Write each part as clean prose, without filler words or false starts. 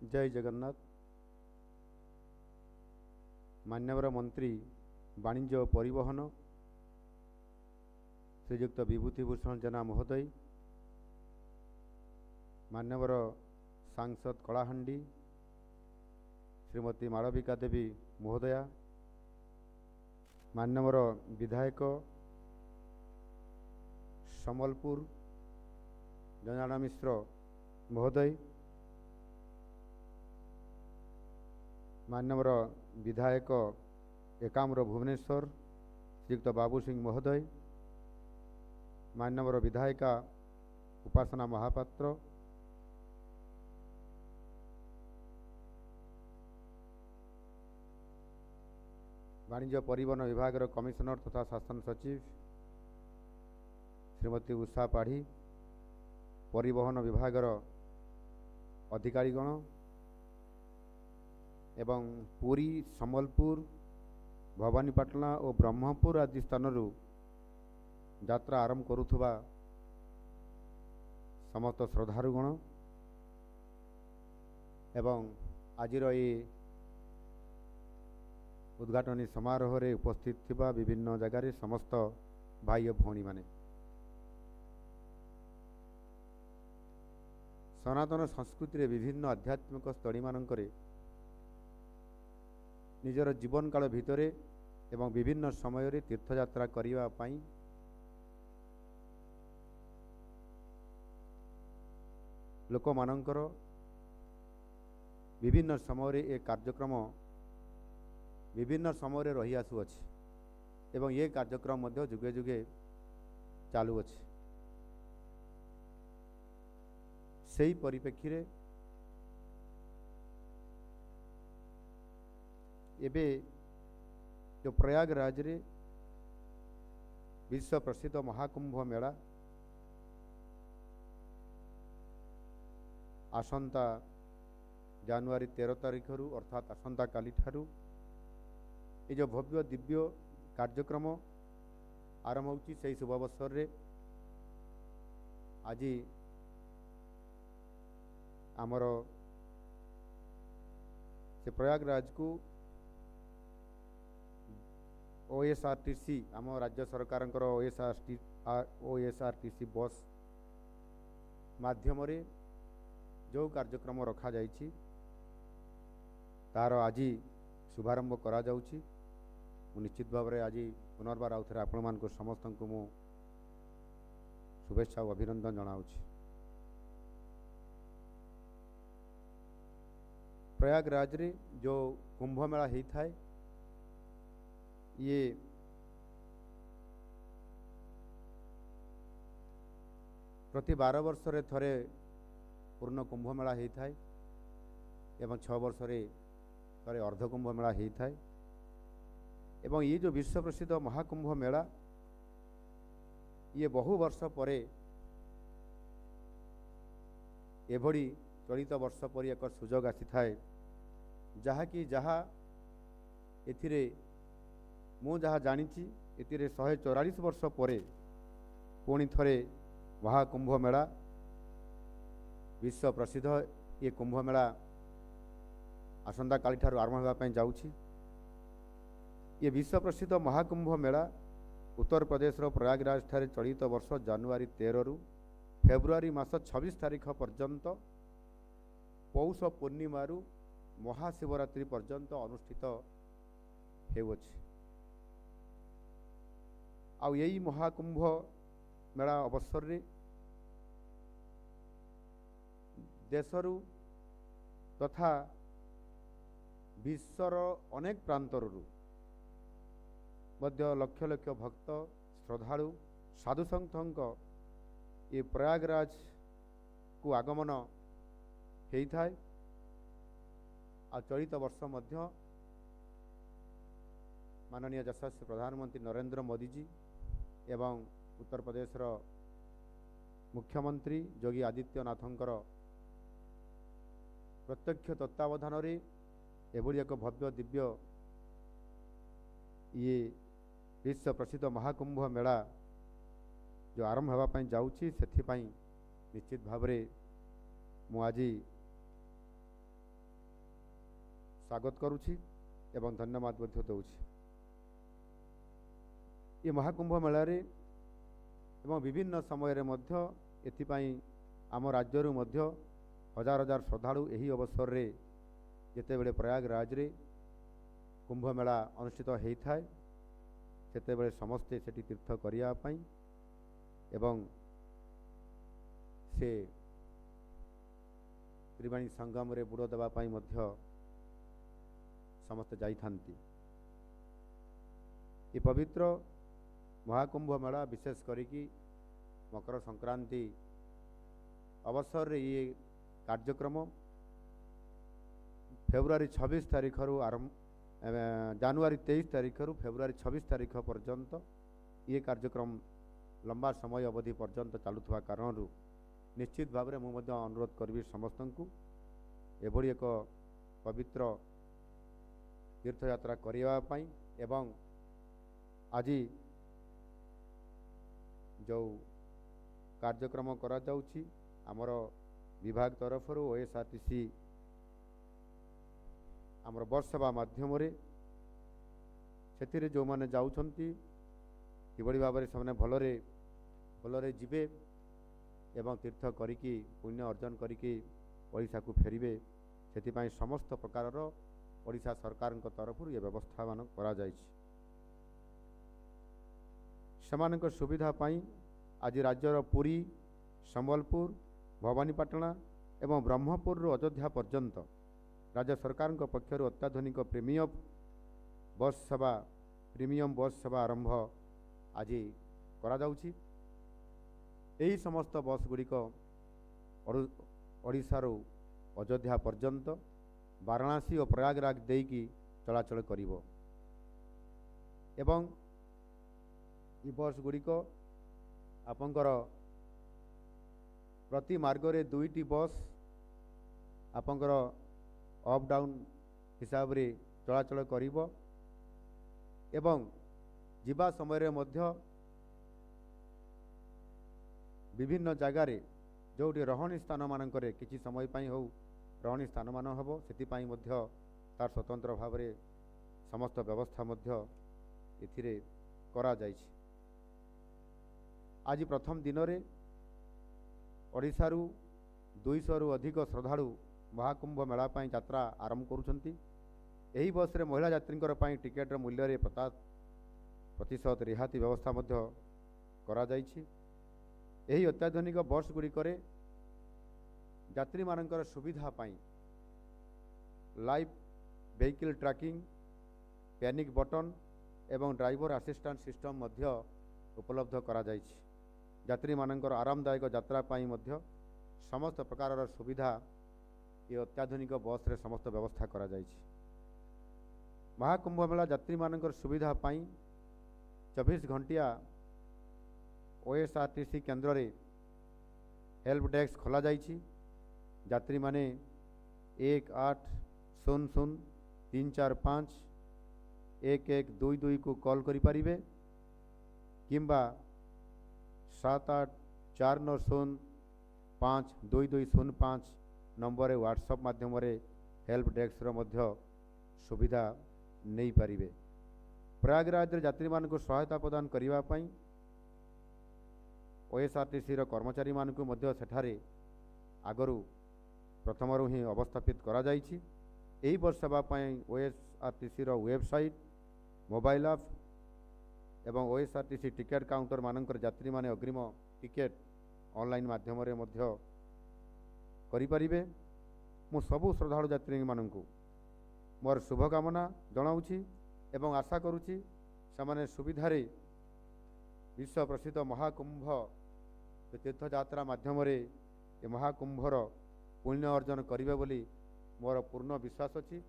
जय जगन्नाथ। मान्यवर मंत्री वाणिज्य और परिवहन श्रीयुक्त विभूतिभूषण जेना महोदय, मान्यवर सांसद कलाहांडी श्रीमती मालविका देवी महोदया, मान्यवर विधायक सम्बलपुर जनाना मिश्र महोदय, मान्यवर विधायक एकाम्र भुवनेश्वर श्रीयुक्त बाबू सिंह महोदय, मान्यवर विधायिका उपासना महापात्र, वाणिज्य परिवहन विभाग कमिशनर तथा शासन सचिव श्रीमती उषा पाढ़ी, परिवहन विभाग अधिकारीगण एवं पुरी, सम्बलपुर, भवानीपाटना और ब्रह्मपुर आदि स्थानरू यात्रा आरंभ करुथुबा समस्त श्रद्धालुगण एवं आजिर ये उद्घाटनी समारोह रे उपस्थित थिबा विभिन्न जगार समस्त भाई और भौणी माने सनातन संस्कृति रे विभिन्न आध्यात्मिक स्थली मानकरे निजर जीवन काल भितरे एवं विभिन्न समय रे तीर्थयात्रा करिवा पाई लोक मानकर विभिन्न समय रे एक कार्यक्रम विभिन्न समय रे रही आसुअछि एवं ये कार्यक्रम मध्य जुगे जुगे चालू अछि। सेही परिप्रेक्षी रे एबे जो प्रयागराज रे विश्व प्रसिद्ध महाकुंभ मेला आसंता जनवरी 13 तारिख रु अर्थात आसंता काली ठारू ये जो भव्य दिव्य कार्यक्रम आरंभ होची से शुभ अवसर रे आज आमर से प्रयागराज को ओएसआरटीसी आम राज्य सरकार ओएसआरटीसी बस माध्यम रे जो कार्यक्रम रखा जाइछि तार आज शुभारंभ करा जाउछि। निश्चित भाव में आज पुनर्बार आउ थे आपण मानक समस्त को मु शुभेच्छा और अभिनंदन जनाऊछि। प्रयागराज रे जो कुंभ मेला होता है ये प्रति 12 वर्ष रे थरे पूर्ण कुंभ मेला होता है एवं 6 वर्ष रे थरे अर्ध कुंभ मेला होता है एवं ये जो विश्व प्रसिद्ध महाकुंभ मेला ये बहु वर्ष परे एभली चलित वर्ष पर एक सुजोग आसी थाए जहाँकि जहाँ एथिरे मु जहाँ जानिछि एथिरे 144 वर्ष परे पुणी थरे महाकुंभ मेला विश्व प्रसिद्ध ये कुंभ मेला आसंता काली ठारू आरंभ होगा जाउछि। ये विश्व प्रसिद्ध महाकुंभ मेला उत्तर प्रदेश प्रयागराज ठारे चलित वर्ष जनवरी 13 रु फेब्रुआरी मास 26 तारिख पर्यंत पौष पूर्णिमा रु महाशिवरात्रि पर्यंत अनुष्ठित हेउछि। आउ यही महाकुंभ मेला अवसर रे देशरु तथा विश्वर अनेक प्रांतरु मध्य लक्ष लक्ष भक्त श्रद्धालु साधु संतों ये प्रयागराज को आगमन होता है। आ चलित वर्ष मध्य माननीय यशस्वी प्रधानमंत्री नरेंद्र मोदी जी एवं उत्तर प्रदेश मुख्यमंत्री योगी आदित्यनाथंकर प्रत्यक्ष तत्वावधान रे एभली एक भव्य दिव्य ये विश्व प्रसिद्ध महाकुंभ मेला जो आरंभ होगापाई जाऊँगी से निश्चित भाव में मुझे स्वागत करुछि एवं धन्यवाद मध्य दउछि। ये महाकुंभ मेला रे एवं विभिन्न समय रे मध्य एथिपाई आम राज्यरु मध्य हजार हजार श्रद्धालु एही अवसर रे जेतेबेले प्रयागराज रे कुंभ मेला अनुष्ठित होता है सेतेबेले समस्ते सेठी तीर्थ करिया पई एवं से त्रिवेणी संगम रे बुड़ देवा पई मध्य समस्त जाइथांती। ये पवित्र महाकुंभ मेला विशेष करिकी मकर संक्रांति अवसर रे ये कार्यक्रम फेब्रुआरी 26 तारीख रु आरंभ जनवरी 23 तारीख रु फेब्रुआरी 26 तारीख पर्यंत ये कार्यक्रम लंबा समय अवधि पर्यंत चलुवा कारण निश्चित भाव में मुझे अनुरोध करी समस्त को एभली एक पवित्र तीर्थयात्रा करने एवं आज जो कार्यक्रम करा जाउछि आमर विभाग तरफ OSRTC आमर बस सेवा माध्यम से जो मैंने जाउछंती किभली भाव में से भलरे जीवे एवं तीर्थ करिकी पुण्य अर्जन करिकी ओडिशा को फेरिबे से समस्त प्रकार ओडिशा सरकार तरफ ये व्यवस्था मान करा जायछि। सेमानक सुविधा पाई आज राज्यर पुरी संबलपुर भवानीपाटना एवं ब्रह्मपुर अयोध्या पर्यंत राज्य सरकार पक्षर अत्याधुनिक प्रीमियम बस सेवा आरंभ आज करा जाउछि। एही समस्त बस गुड़िक ओडिशार अयोध्या पर्यंत वाराणसी और प्रयागराज देकी चलाचल करिवो एवं ई बस गुड़िक आपंकर प्रति मार्ग रे 2टी बस आपंकर अप डाउन हिसाब रे चलाचल करिवो एवं जीवा समय रे मध्य विभिन्न जगार जोटी रहणी स्थान मानकरे किछि समय पाई हो रहणी स्थान मान हबो सेतिपाई मध्य तार स्वतंत्र भाव में समस्त व्यवस्था मध्य एथिरे करा जायछि। आज प्रथम दिन रे ओडिशारू 200 रु अधिक श्रद्धालु महाकुंभ मेला पाई यात्रा आरंभ करुछंती। एही बस रे महिला यात्रींकर पाई टिकेट मूल्य रे 50% रिहाती व्यवस्था मध्य करा जायछि। एही अत्याधुनिक बस गुड़िकरे यात्री मानकर सुविधा पाई live vehicle tracking panic button एवं ड्राइवर असिस्टेंट सिस्टम मध्य उपलब्ध करा जायछि। यात्री मानकर आरामदायक यात्रा पाई मध्य समस्त प्रकार सुविधा ये अत्याधुनिक बस रे समस्त व्यवस्था करा जायछि। महाकुंभ मेला यात्री मानकर सुविधा पाई 24 घंटिया OSRTC केन्द्र रे हेल्प डेस्क खोला जायछि। यात्री माने 1800-345-1122 को कॉल करि परिबे किंबा 7849052205 नंबर व्हाट्सएप माध्यम हेल्प डेस्क रो मध्य सुविधा नहीं पारिबे। प्रयागराज यात्री मान को सहायता प्रदान करिवा पई OSRTC रो कर्मचारी मान को मध्य सेठारे आगरू प्रथमरू ही अवस्थापित करा जायछि। एही बस सेवा पई OSRTC रो वेबसाइट मोबाइल ऐप एवं OSRTC टिकेट काउंटर मानकर यात्री माने अग्रिम टिकेट ऑनलाइन माध्यम रे मध्य करि परिबे। मु सबु श्रद्धालु यात्री माननकु मोर शुभकामना जनाउछि एवं आशा करुछि समाने सुविधारे विश्व प्रसिद्ध महाकुंभ तीर्थयात्रा माध्यम रे ये महाकुंभर पुण्य अर्जन करिबे बोली मोर पूर्ण विश्वास अछि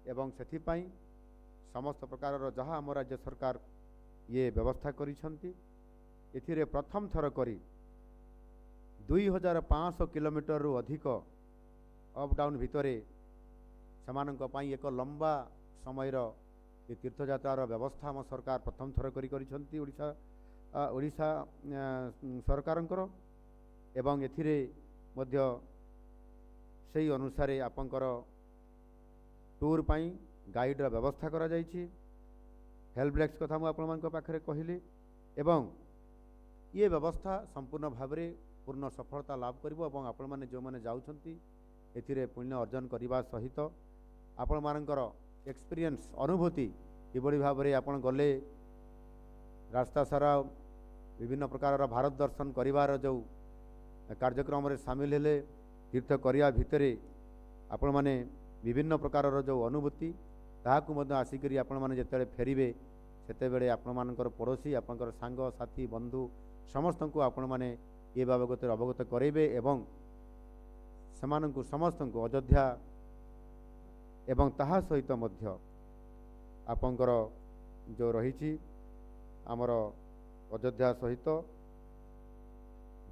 एवं सेथिपाई समस्त प्रकार जहाँ आम राज्य सरकार ये व्यवस्था करिसंती एथिरे प्रथम थर करी 2500 किलोमीटर रु अधिक अप डाउन भितरे समानक पाई एक लंबा समय ये तीर्थयात्रार व्यवस्था आम सरकार प्रथम थर करिसंती ओडिशा सरकारंकर एवं एथिरे मध्य सेही अनुसारे आपंकर टूर पाई गाइड्र व्यवस्था करा जाइछि। हेल्प डेस्क कथा मुझे आपण पाखे कहली एवं ये व्यवस्था संपूर्ण भाव में पूर्ण सफलता लाभ करिवो एवं आपण माने जो माने जाउछंती एथिरे पुण्य अर्जन करने सहित आपण मानकर एक्सपीरियंस अनुभूति किभली भाव में आपण गले रास्ता सारा विभिन्न प्रकार भारत दर्शन करिवार जो कार्यक्रम रे शामिल हेले तीर्थ करिया भितरे आपण माने विभिन्न प्रकार जो अनुभूति ताहाकु मध्य आसिकरी आपण माने जेतेबेले फेरिबे सेतेबेले आपण मानकर पड़ोसी आपणकर सांग साथी बंधु समस्त को आपण माने ये बाबत अवगत करेबे एवं सेमानंकु समस्त को अयोध्या एवं ताहा सहित मध्य आपणकर जो रही आमर अयोध्या सहित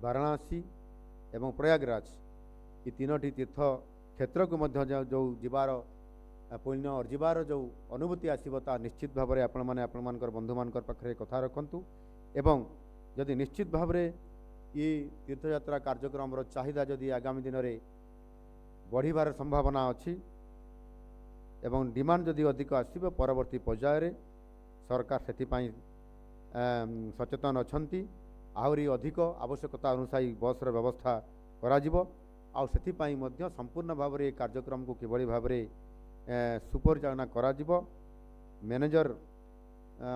वाराणसी एवं प्रयागराज ये तीनोटी तीर्थ क्षेत्र को मध्य जो जीवार पुण्य अर्जिबार जो अनुभूति आसब ता निश्चित भाव में आपण मैंने आपण मानकर बंधु मानकर पाखे कथा रखंतु एवं जदि निश्चित भाव में ये तीर्थयात्रा कार्यक्रम चाहिदा जदि आगामी दिन में बढ़िबार संभावना अच्छी एवं डिमांड जदि अधिक आसब परवर्ती पर्यायर सरकार से सचेतन अच्छा आहरी अधिक आवश्यकता अनुसार बसर व्यवस्था कराजिबो आउ सेथिपाई मध्य संपूर्ण भाव में कार्यक्रम को किभली भाव में सुपरिचालना कराजिबो मैनेजर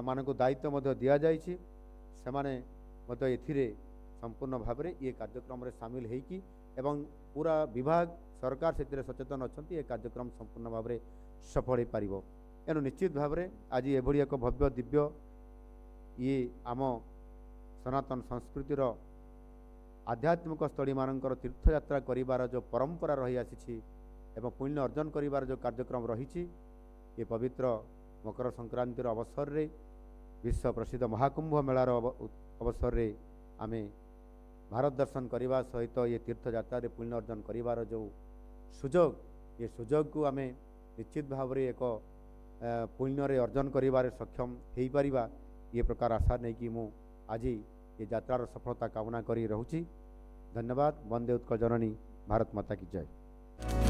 मानक दायित्व मध्य दिया जाइछि सेमाने मध्य एथिरे संपूर्ण भाव में ये कार्यक्रम रे शामिल हेकी एवं पूरा विभाग सरकार से सचेतन अच्छा ये कार्यक्रम संपूर्ण भाव में सफल हो पारिबो। एनु निश्चित भाव में आज एभली एक भव्य दिव्य ये आम सनातन संस्कृतिर आध्यात्मिक स्थली मानकर तीर्थयात्रा करिवार जो परंपरा रही आसी एवं पुण्य अर्जन करिवार जो कार्यक्रम रही ये पवित्र मकर संक्रांतिर अवसर रे विश्व प्रसिद्ध महाकुंभ मेलार अवसर रे आमे भारत दर्शन करने सहित ये तीर्थयात्रा रे पुण्य अर्जन करिवार जो सुजोग ये सुजोग को आमे निश्चित भाव में एक पुण्य रे अर्जन करिवार सक्षम हो पारिबा ये प्रकार आशा नहीं कि मु आज ये यात्रार सफलता कामना करी रहूची। धन्यवाद। वंदे उत्कल जननी। भारत माता की जय।